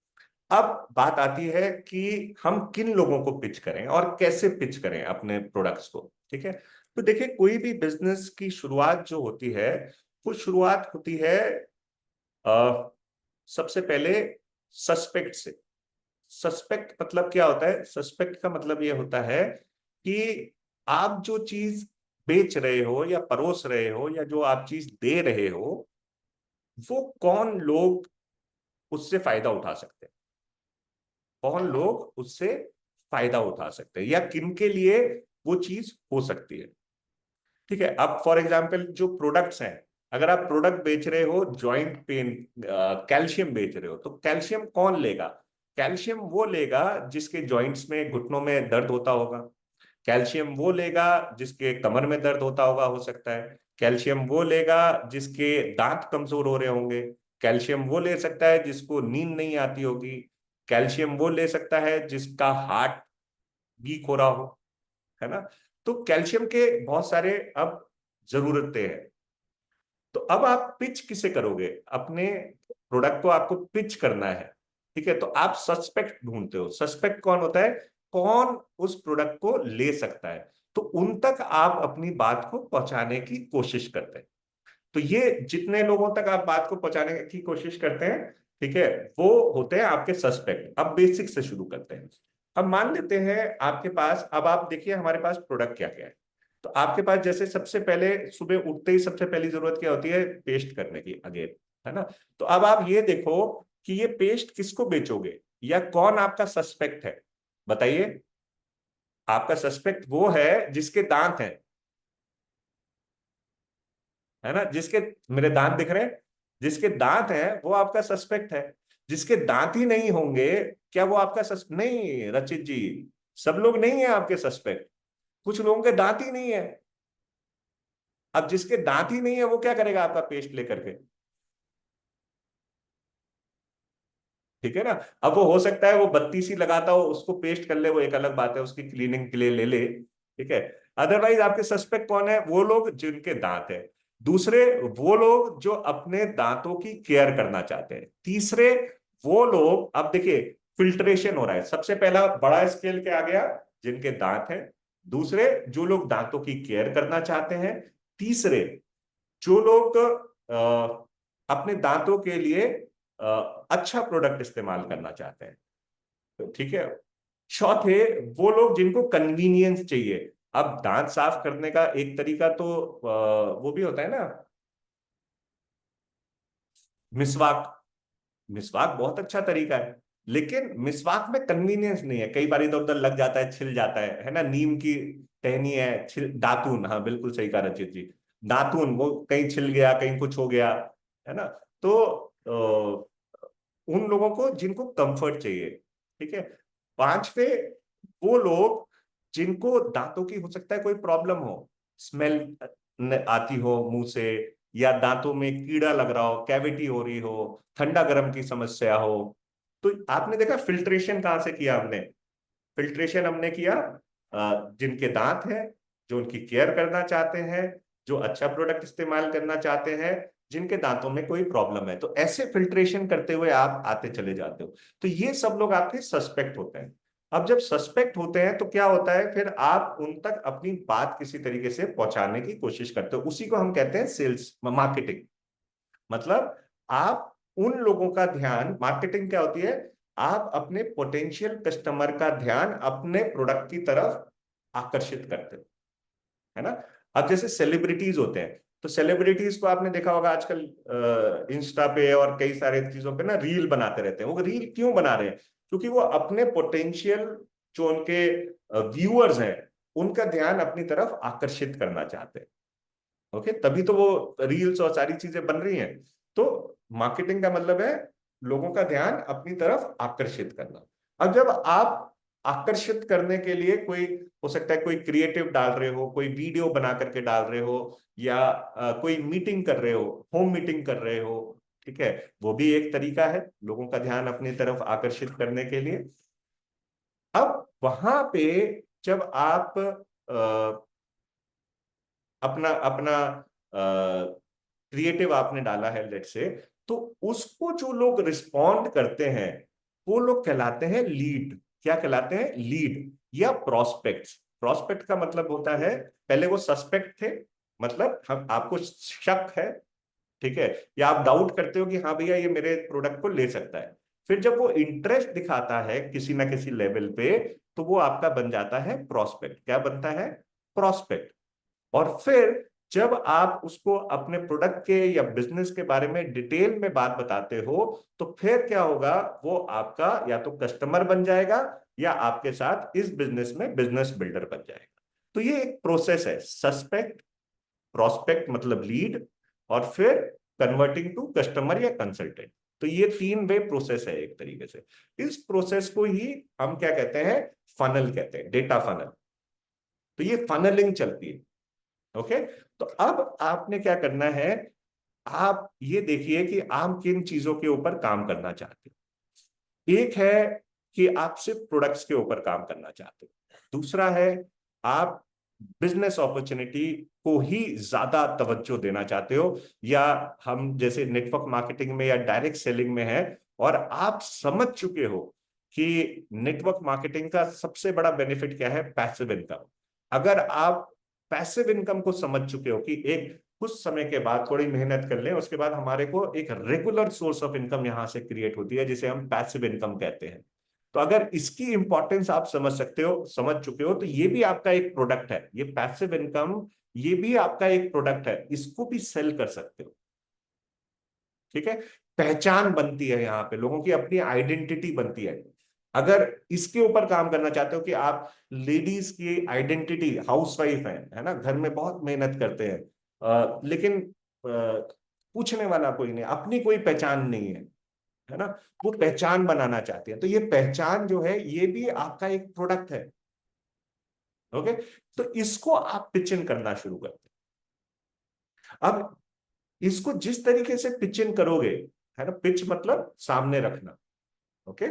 अब बात आती है कि हम किन लोगों को पिच करें और कैसे पिच करें अपने प्रोडक्ट्स को। ठीक है। तो देखिए, कोई भी बिजनेस की शुरुआत जो होती है, वो शुरुआत होती है अ, सबसे पहले सस्पेक्ट से। सस्पेक्ट मतलब क्या होता है? सस्पेक्ट का मतलब ये होता है कि आप जो चीज बेच रहे हो या परोस रहे हो या जो आप चीज दे रहे हो, वो कौन लोग उससे फायदा उठा सकते हैं, कौन लोग उससे फायदा उठा सकते हैं, या किन के लिए वो चीज हो सकती है। ठीक है। अब फॉर एग्जांपल जो प्रोडक्ट्स हैं, अगर आप प्रोडक्ट बेच रहे हो जॉइंट पेन, कैल्शियम बेच रहे हो, तो कैल्शियम कौन लेगा? कैल्शियम वो लेगा जिसके जॉइंट्स में, घुटनों में दर्द होता होगा। कैल्शियम वो लेगा जिसके कमर में दर्द होता होगा, हो सकता है। कैल्शियम वो लेगा जिसके दांत कमजोर हो रहे होंगे। कैल्शियम वो ले सकता है जिसको नींद नहीं आती होगी। कैल्शियम वो ले सकता है जिसका हार्ट वीक हो रहा हो, है ना। तो कैल्शियम के बहुत सारे अब जरूरतें हैं। तो अब आप पिच किसे करोगे? अपने प्रोडक्ट को आपको पिच करना है। ठीक है। तो आप सस्पेक्ट ढूंढते हो। सस्पेक्ट कौन होता है? कौन उस प्रोडक्ट को ले सकता है, तो उन तक आप अपनी बात को पहुंचाने की कोशिश करते हैं। तो ये जितने लोगों तक आप बात को पहुंचाने की कोशिश करते हैं, ठीक है, वो होते हैं आपके सस्पेक्ट। अब बेसिक से शुरू करते हैं। अब मान लेते हैं आपके पास, अब आप देखिए हमारे पास प्रोडक्ट क्या क्या है। तो आपके पास जैसे सबसे पहले सुबह उठते ही सबसे पहली जरूरत क्या होती है? पेस्ट करने की, अगेन, है ना। तो अब आप ये देखो कि ये पेस्ट किसको बेचोगे, या कौन आपका सस्पेक्ट है, बताइए। आपका सस्पेक्ट वो है जिसके दांत हैं, है ना, जिसके, मेरे दांत दिख रहे हैं, जिसके दांत हैं वो आपका सस्पेक्ट है। जिसके दांत ही नहीं होंगे, क्या वो आपका नहीं रचित जी, सब लोग नहीं है आपके सस्पेक्ट। कुछ लोगों के दांत ही नहीं है। अब जिसके दांत ही नहीं है वो क्या करेगा आपका पेस्ट लेकर के? ठीक है ना। अब वो हो सकता है वो बत्ती सी लगाता हो, उसको पेस्ट कर ले, वो एक अलग बात है, उसकी क्लीनिंग के लिए ले ले। ठीक है। अदरवाइज आपके सस्पेक्ट कौन है? वो लोग जिनके दांत है। दूसरे, वो लोग जो अपने दांतों की केयर करना चाहते हैं। तीसरे, वो लोग, अब देखिए फिल्ट्रेशन हो रहा है, सबसे पहला बड़ा स्केल क्या आ गया? जिनके दांत है। दूसरे, जो लोग दांतों की केयर करना चाहते हैं। तीसरे, जो लोग अपने दांतों के लिए अच्छा प्रोडक्ट इस्तेमाल करना चाहते हैं। तो ठीक है। चौथे, वो लोग जिनको कन्वीनियंस चाहिए। अब दांत साफ करने का एक तरीका तो वो भी होता है ना, मिसवाक। मिसवाक बहुत अच्छा तरीका है, लेकिन मिसवाक में कन्वीनियंस नहीं है, कई बार इधर उधर लग जाता है, छिल जाता है ना। नीम की टहनी है, छिल, दातून, हाँ बिल्कुल सही कहा रचित जी। दातून, वो कहीं छिल गया, कहीं कुछ हो गया, है ना। तो उन लोगों को जिनको कंफर्ट चाहिए। ठीक है। पांचवे, वो लोग जिनको दांतों की हो सकता है कोई प्रॉब्लम हो, स्मेल आती हो मुंह से, या दांतों में कीड़ा लग रहा हो, कैविटी हो रही हो, ठंडा गर्म की समस्या हो। तो आपने देखा फिल्ट्रेशन कहाँ से किया हमने? फिल्ट्रेशन हमने किया जिनके दांत है, जो उनकी केयर करना चाहते हैं, जो अच्छा प्रोडक्ट इस्तेमाल करना चाहते हैं, जिनके दांतों में कोई प्रॉब्लम है। तो ऐसे फिल्ट्रेशन करते हुए आप आते चले जाते हो। तो ये सब लोग आपके सस्पेक्ट होते हैं। अब जब सस्पेक्ट होते हैं तो क्या होता है, फिर आप उन तक अपनी बात किसी तरीके से पहुंचाने की कोशिश करते हो। उसी को हम कहते हैं सेल्स मार्केटिंग। मतलब आप उन लोगों का ध्यान, मार्केटिंग क्या होती है, आप अपने पोटेंशियल कस्टमर का ध्यान अपने प्रोडक्ट की तरफ आकर्षित करते हो, है ना। अब जैसे सेलिब्रिटीज होते हैं, तो सेलिब्रिटीज को आपने देखा होगा आजकल इंस्टा पे और कई सारे चीजों पे ना रील बनाते रहते हैं। वो रील क्यों बना रहे हैं? क्योंकि वो अपने पोटेंशियल जो उनके व्यूअर्स हैं उनका ध्यान अपनी तरफ आकर्षित करना चाहते हैं। ओके, तभी तो वो रील्स और सारी चीजें बन रही हैं। तो मार्केटिंग का मतलब है लोगों का ध्यान अपनी तरफ आकर्षित करना। अब जब आप आकर्षित करने के लिए कोई, हो सकता है कोई क्रिएटिव डाल रहे हो, कोई वीडियो बना करके डाल रहे हो, या कोई मीटिंग कर रहे हो, होम मीटिंग कर रहे हो, ठीक है, वो भी एक तरीका है लोगों का ध्यान अपनी तरफ आकर्षित करने के लिए। अब वहां पे जब आप अपना अपना क्रिएटिव आपने डाला है लेट से, तो उसको जो लोग रिस्पॉन्ड करते हैं वो लोग कहलाते हैं लीड। क्या कहलाते हैं? लीड या प्रोस्पेक्ट्स। प्रोस्पेक्ट का मतलब होता है, पहले वो सस्पेक्ट थे, मतलब हम आपको शक है, ठीक है, या आप डाउट करते हो कि हाँ भैया ये मेरे प्रोडक्ट को ले सकता है। फिर जब वो इंटरेस्ट दिखाता है किसी ना किसी लेवल पे, तो वो आपका बन जाता है प्रोस्पेक्ट। क्या बनता है? प्रोस्पेक्ट। और फिर जब आप उसको अपने प्रोडक्ट के या बिजनेस के बारे में डिटेल में बात बताते हो, तो फिर क्या होगा, वो आपका या तो कस्टमर बन जाएगा या आपके साथ इस बिजनेस में बिजनेस बिल्डर बन जाएगा। तो ये एक प्रोसेस है, सस्पेक्ट, प्रोस्पेक्ट मतलब लीड, और फिर कन्वर्टिंग टू कस्टमर या कंसल्टेंट। तो ये 3 वे प्रोसेस है एक तरीके से। इस प्रोसेस को ही हम क्या कहते हैं? फनल कहते हैं, डेटा फनल। तो ये फनलिंग चलती है। ओके, तो अब आपने क्या करना है, आप ये देखिए कि आप किन चीजों के ऊपर काम करना चाहते हैं। एक है कि आप सिर्फ प्रोडक्ट्स के ऊपर काम करना चाहते हैं। दूसरा है आप बिजनेस अपॉर्चुनिटी को ही ज्यादा तवज्जो देना चाहते हो, या हम जैसे नेटवर्क मार्केटिंग में या डायरेक्ट सेलिंग में है, और आप समझ चुके हो कि नेटवर्क मार्केटिंग का सबसे बड़ा बेनिफिट क्या है? Passive income. अगर आप पैसिव इनकम को समझ चुके हो कि एक कुछ समय के बाद थोड़ी मेहनत कर लें, उसके बाद हमारे को एक रेगुलर सोर्स ऑफ इनकम यहां से क्रिएट होती है, जिसे हम पैसिव इनकम कहते हैं। तो अगर इसकी इंपॉर्टेंस आप समझ सकते हो, समझ चुके हो, तो ये भी आपका एक प्रोडक्ट है, ये पैसिव इनकम, ये भी आपका एक प्रोडक्ट है, इसको भी सेल कर सकते हो। ठीक है, पहचान बनती है, यहाँ पे लोगों की अपनी आइडेंटिटी बनती है। अगर इसके ऊपर काम करना चाहते हो कि आप लेडीज की आइडेंटिटी, हाउसवाइफ है ना, घर में बहुत मेहनत करते हैं, लेकिन पूछने वाला कोई नहीं, अपनी कोई पहचान नहीं है ना, वो पहचान बनाना चाहते हैं। तो ये पहचान जो है ये भी आपका एक प्रोडक्ट है। ओके, तो इसको आप पिच इन करना शुरू करते हैं। अब इसको जिस तरीके से पिच इन करोगे, है ना, पिच मतलब सामने रखना। ओके,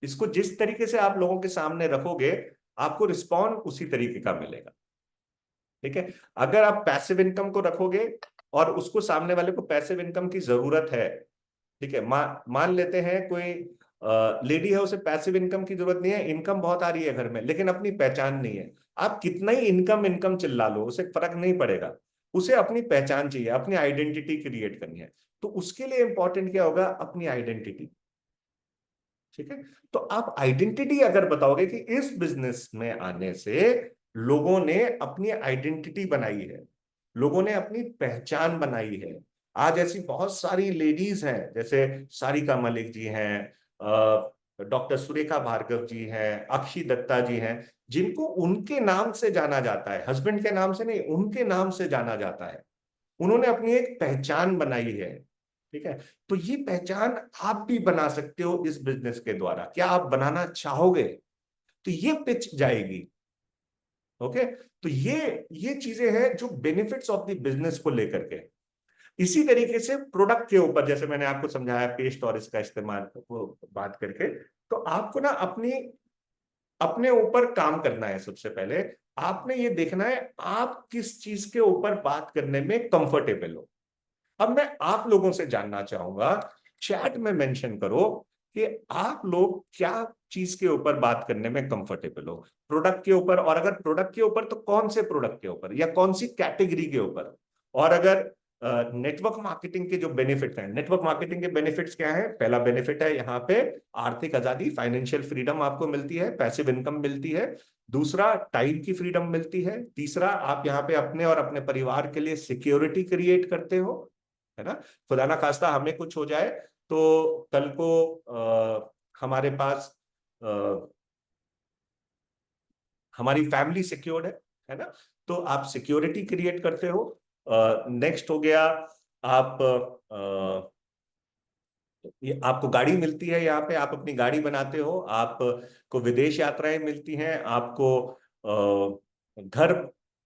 इसको जिस तरीके से आप लोगों के सामने रखोगे, आपको रिस्पॉन्ड उसी तरीके का मिलेगा। ठीक है, अगर आप पैसिव इनकम को रखोगे और उसको, सामने वाले को पैसिव इनकम की जरूरत है, ठीक है, मान लेते हैं कोई लेडी है, उसे पैसिव इनकम की जरूरत नहीं है, इनकम बहुत आ रही है घर में, लेकिन अपनी पहचान नहीं है। आप कितना ही इनकम इनकम चिल्ला लो, उसे फर्क नहीं पड़ेगा। उसे अपनी पहचान चाहिए, अपनी आइडेंटिटी क्रिएट करनी है। तो उसके लिए इंपॉर्टेंट क्या होगा? अपनी आइडेंटिटी। ठीक है, तो आप आइडेंटिटी अगर बताओगे कि इस बिजनेस में आने से लोगों ने अपनी आइडेंटिटी बनाई है, लोगों ने अपनी पहचान बनाई है। आज ऐसी बहुत सारी लेडीज हैं, जैसे सारिका मलिक जी हैं, डॉक्टर सुरेखा भार्गव जी हैं, अक्षी दत्ता जी हैं, जिनको उनके नाम से जाना जाता है, हस्बैंड के नाम से नहीं, उनके नाम से जाना जाता है। उन्होंने अपनी एक पहचान बनाई है। ठीक है, तो ये पहचान आप भी बना सकते हो इस बिजनेस के द्वारा। क्या आप बनाना चाहोगे? तो ये पिच जाएगी। ओके, तो ये चीजें हैं जो बेनिफिट्स ऑफ द बिजनेस को लेकर के। इसी तरीके से प्रोडक्ट के ऊपर, जैसे मैंने आपको समझाया पेस्ट और इसका इस्तेमाल वो बात करके, तो आपको ना अपने ऊपर काम करना है सबसे पहले। आपने ये देखना है आप किस चीज के ऊपर बात करने में कंफर्टेबल हो। अब मैं आप लोगों से जानना चाहूंगा, चैट में मेंशन करो कि आप लोग क्या चीज के ऊपर बात करने में कंफर्टेबल हो। प्रोडक्ट के ऊपर, और अगर प्रोडक्ट के ऊपर तो कौन से प्रोडक्ट के ऊपर या कौन सी कैटेगरी के ऊपर। और अगर नेटवर्क मार्केटिंग के जो बेनिफिट्स हैं, नेटवर्क मार्केटिंग के बेनिफिट्स क्या है? पहला बेनिफिट है यहाँ पे आर्थिक आजादी, फाइनेंशियल फ्रीडम आपको मिलती है, पैसिव इनकम मिलती है। दूसरा, टाइम की फ्रीडम मिलती है। तीसरा, आप यहाँ पे अपने और अपने परिवार के लिए सिक्योरिटी क्रिएट करते हो, है ना। खुदा ना खास्ता हमें कुछ हो जाए तो कल को हमारे पास हमारी फैमिली सिक्योर्ड है ना। तो आप सिक्योरिटी क्रिएट करते हो। नेक्स्ट हो गया, आप ये आपको गाड़ी मिलती है, यहाँ पे आप अपनी गाड़ी बनाते हो, आपको विदेश यात्राएं मिलती हैं, आपको घर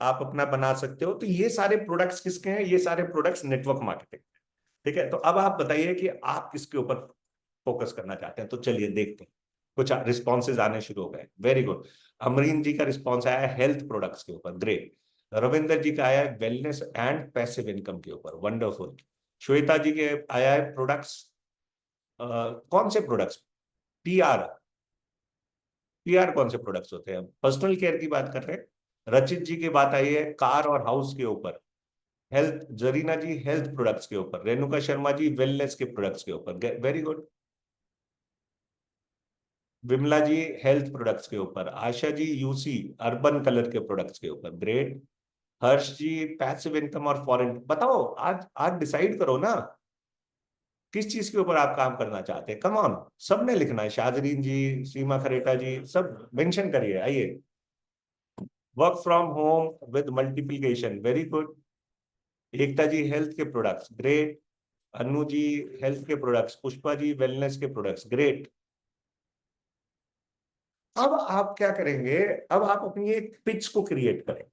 आप अपना बना सकते हो। तो ये सारे प्रोडक्ट्स किसके हैं? ये सारे प्रोडक्ट्स नेटवर्क मार्केटिंग। ठीक है, तो अब आप बताइए कि आप किसके ऊपर फोकस करना चाहते हैं। तो चलिए देखते हैं, कुछ रिस्पॉन्सेज आने शुरू हो गए। Very good. अमरीन जी का रिस्पॉन्स आया है हेल्थ प्रोडक्ट्स के ऊपर, ग्रेट। रविंदर जी का आया है वेलनेस एंड पैसिव इनकम के ऊपर, वंडरफुल। श्वेता जी के आया है प्रोडक्ट्स, कौन से प्रोडक्ट्स? पीआर। पीआर कौन से प्रोडक्ट्स होते हैं? पर्सनल केयर की बात कर रहे हैं। रचित जी की बात आई है कार और हाउस के ऊपर। हेल्थ, जरीना जी हेल्थ प्रोडक्ट्स के ऊपर। रेणुका शर्मा जी वेलनेस के प्रोडक्ट्स के ऊपर, वेरी गुड। विमला जी हेल्थ प्रोडक्ट्स के ऊपर। Asha ji UC urban colour के प्रोडक्ट्स के ऊपर, ग्रेट। हर्ष जी पैसिव इनकम और फॉरेन। बताओ, आज आज डिसाइड करो ना किस चीज के ऊपर आप काम करना चाहते हैं। कम ऑन, सबने लिखना है। शाजरीन जी, सीमा खरेटा जी, सब मेंशन करिए। आइए। Work from home with multiplication, very good. Ekta ji health के products, great. Anu ji health के प्रोडक्ट्स। पुष्पा जी वेलनेस के प्रोडक्ट्स, ग्रेट। अब आप क्या करेंगे? अब आप अपनी एक पिच को क्रिएट करेंगे।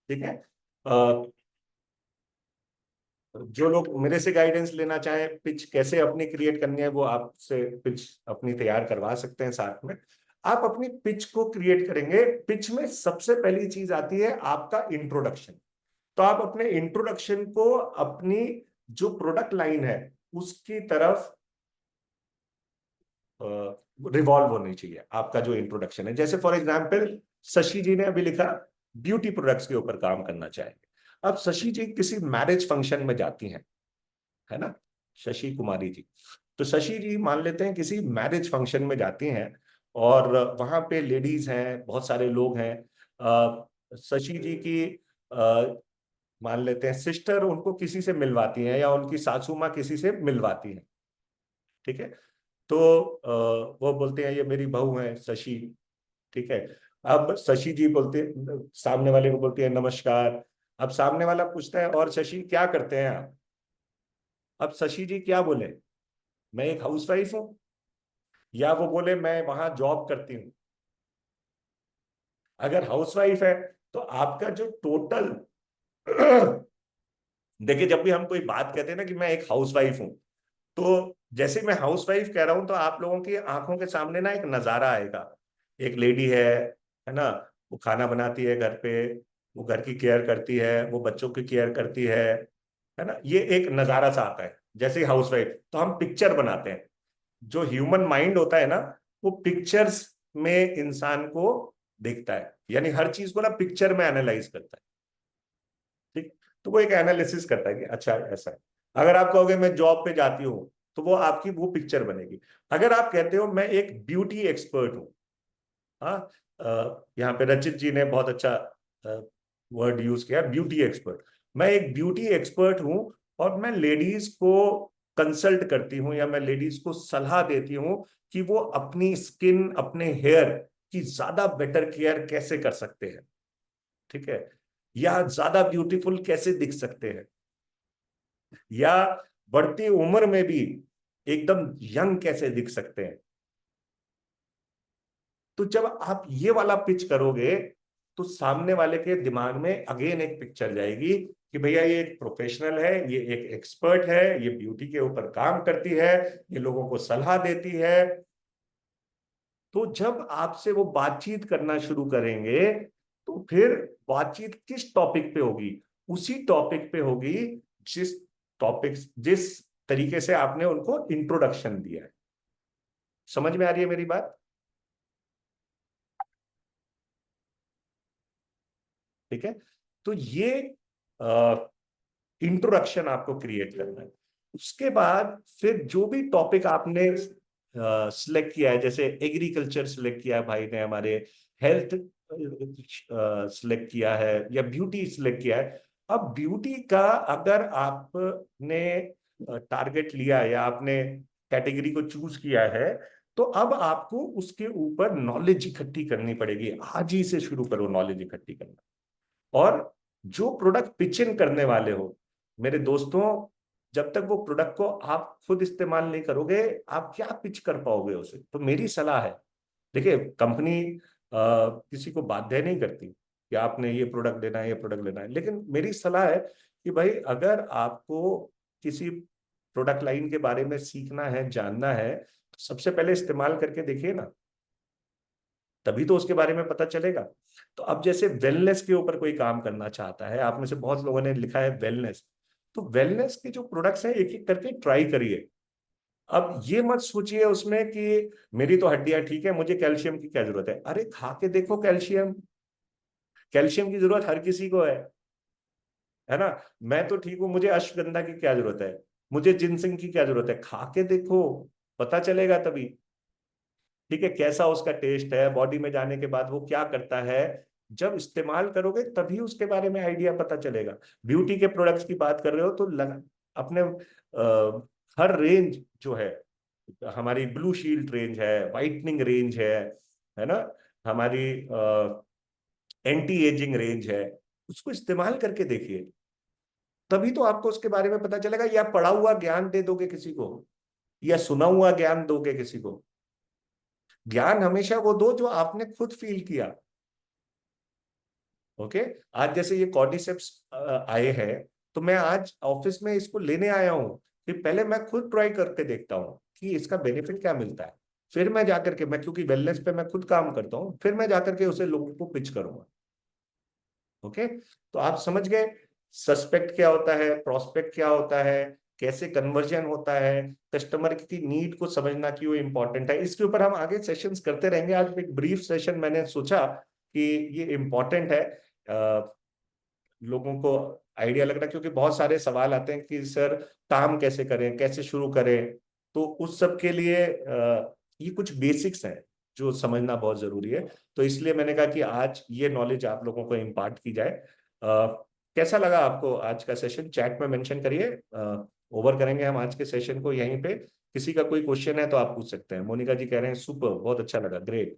ठीक है। जो लोग मेरे से गाइडेंस लेना चाहें पिच कैसे अपनी क्रिएट करनी है, वो आपसे पिच अपनी तैयार करवा सकते हैं साथ में। आप अपनी पिच को क्रिएट करेंगे। पिच में सबसे पहली चीज आती है आपका इंट्रोडक्शन। तो आप अपने इंट्रोडक्शन को अपनी जो प्रोडक्ट लाइन है उसकी तरफ रिवॉल्व होनी चाहिए। आपका जो इंट्रोडक्शन है, जैसे फॉर एग्जांपल शशि जी ने अभी लिखा ब्यूटी प्रोडक्ट्स के ऊपर काम करना चाहेंगे। अब शशि जी किसी मैरिज फंक्शन में जाती हैं, है ना, शशि कुमारी जी। तो शशि जी मान लेते हैं किसी मैरिज फंक्शन में जाती हैं और वहां पे लेडीज हैं, बहुत सारे लोग हैं। शशि जी की मान लेते हैं सिस्टर उनको किसी से मिलवाती हैं या उनकी सासू माँ किसी से मिलवाती हैं। ठीक है। तो वो बोलते हैं ये मेरी बहू है शशि। ठीक है। अब शशि जी बोलते, सामने वाले को बोलते हैं नमस्कार। अब सामने वाला पूछता है और शशि क्या करते हैं आप? अब शशि जी क्या बोले? मैं एक हाउसवाइफ हूं, या वो बोले मैं वहां जॉब करती हूँ। अगर हाउसवाइफ है तो आपका जो टोटल देखिए, जब भी हम कोई बात कहते हैं ना कि मैं एक हाउसवाइफ हूं, तो जैसे मैं हाउसवाइफ कह रहा हूं तो आप लोगों की आंखों के सामने ना एक नजारा आएगा। एक लेडी है ना, वो खाना बनाती है घर पे, वो घर की केयर करती है, वो बच्चों की केयर करती है ना। ये एक नजारा सा आता है जैसे हाउसवाइफ, तो हम पिक्चर बनाते हैं। जो ह्यूमन माइंड होता है ना, वो पिक्चर्स में इंसान को देखता है, यानी हर चीज को ना पिक्चर में एनालाइज करता है। ठीक। तो वो एक एनालिसिस करता है कि अच्छा ऐसा है। अगर आप कहोगे मैं जॉब पे जाती हूँ, तो वो आपकी वो पिक्चर बनेगी। अगर आप कहते हो मैं एक ब्यूटी एक्सपर्ट हूँ, हाँ, यहाँ पे रचित जी ने बहुत अच्छा वर्ड यूज किया, ब्यूटी एक्सपर्ट। मैं एक ब्यूटी एक्सपर्ट हूँ और मैं लेडीज को कंसल्ट करती हूँ या मैं लेडीज को सलाह देती हूँ कि वो अपनी स्किन, अपने हेयर की ज्यादा बेटर केयर कैसे कर सकते हैं। ठीक है। या ज्यादा ब्यूटीफुल कैसे दिख सकते हैं, या बढ़ती उम्र में भी एकदम यंग कैसे दिख सकते हैं। तो जब आप ये वाला पिच करोगे तो सामने वाले के दिमाग में अगेन एक पिक्चर जाएगी कि भैया ये एक प्रोफेशनल है, ये एक एक्सपर्ट है, ये ब्यूटी के ऊपर काम करती है, ये लोगों को सलाह देती है। तो जब आपसे वो बातचीत करना शुरू करेंगे तो फिर बातचीत किस टॉपिक पे होगी? उसी टॉपिक पे होगी जिस तरीके से आपने उनको इंट्रोडक्शन दिया है। समझ में आ रही है मेरी बात? ठीक है। तो ये इंट्रोडक्शन आपको क्रिएट करना है। उसके बाद फिर जो भी टॉपिक आपने सिलेक्ट किया है, जैसे एग्रीकल्चर सिलेक्ट किया है भाई ने हमारे, हेल्थ सिलेक्ट किया है, या ब्यूटी सिलेक्ट किया है। अब ब्यूटी का अगर आपने टारगेट लिया है या आपने कैटेगरी को चूज किया है, तो अब आपको उसके ऊपर नॉलेज इकट्ठी करनी पड़ेगी। आज ही से शुरू करो नॉलेज इकट्ठी करना। और जो प्रोडक्ट पिच इन करने वाले हो मेरे दोस्तों, जब तक वो प्रोडक्ट को आप खुद इस्तेमाल नहीं करोगे, आप क्या पिच कर पाओगे उसे? तो मेरी सलाह है, देखिए कंपनी किसी को बाध्य नहीं करती कि आपने ये प्रोडक्ट लेना है, ये प्रोडक्ट लेना है, लेकिन मेरी सलाह है कि भाई अगर आपको किसी प्रोडक्ट लाइन के बारे में सीखना है, जानना है, तो सबसे पहले इस्तेमाल करके देखिए ना, तभी तो उसके बारे में पता चलेगा। तो अब जैसे वेलनेस के ऊपर कोई काम करना चाहता है, आप में से बहुत लोगों ने लिखा है वेलनेस, तो वेलनेस के जो प्रोडक्ट्स हैं एक एक करके ट्राई करिए। अब ये मत सोचिए उसमें कि मेरी तो हड्डियां ठीक है, मुझे कैल्शियम की क्या जरूरत है। अरे खा के देखो कैल्शियम, कैल्शियम की जरूरत हर किसी को है ना। मैं तो ठीक हूं, मुझे अश्वगंधा की क्या जरूरत है, मुझे जिनसिंग की क्या जरूरत है? खा के देखो, पता चलेगा तभी। ठीक है, कैसा उसका टेस्ट है, बॉडी में जाने के बाद वो क्या करता है, जब इस्तेमाल करोगे तभी उसके बारे में आइडिया पता चलेगा। ब्यूटी के प्रोडक्ट्स की बात कर रहे हो तो अपने हर रेंज जो है, हमारी ब्लू शील्ड रेंज है, वाइटनिंग रेंज है ना, हमारी एंटी एजिंग रेंज है, उसको इस्तेमाल करके देखिए, तभी तो आपको उसके बारे में पता चलेगा। या पढ़ा हुआ ज्ञान दे दोगे किसी को, या सुना हुआ ज्ञान दोगे किसी को? ज्ञान हमेशा वो दो जो आपने खुद फील किया। ओके। आज जैसे ये कॉर्डिसेप्स आए हैं, तो मैं आज ऑफिस में इसको लेने आया हूं कि पहले मैं खुद ट्राई करके देखता हूँ कि इसका बेनिफिट क्या मिलता है। फिर मैं जाकर के, मैं क्योंकि वेलनेस पे मैं खुद काम करता हूँ, फिर मैं जाकर के उसे लोगों को पिच करूंगा। ओके। तो आप समझ गए सस्पेक्ट क्या होता है, प्रोस्पेक्ट क्या होता है, कैसे कन्वर्जन होता है, कस्टमर की नीड को समझना क्यों इंपॉर्टेंट है। इसके ऊपर हम आगे सेशंस करते रहेंगे। आज एक ब्रीफ सेशन मैंने सोचा कि ये इम्पोर्टेंट है, लोगों को आइडिया लग रहा है, क्योंकि बहुत सारे सवाल आते हैं कि सर काम कैसे करें, कैसे शुरू करें। तो उस सब के लिए ये कुछ बेसिक्स हैं जो समझना बहुत जरूरी है। तो इसलिए मैंने कहा कि आज ये नॉलेज आप लोगों को इम्पार्ट की जाए। कैसा लगा आपको आज का सेशन? चैट में मेंशन करिए। ओवर करेंगे हम आज के सेशन को यहीं पे। किसी का कोई क्वेश्चन है तो आप पूछ सकते हैं। मोनिका जी कह रहे हैं सुपर, बहुत अच्छा लगा, ग्रेट।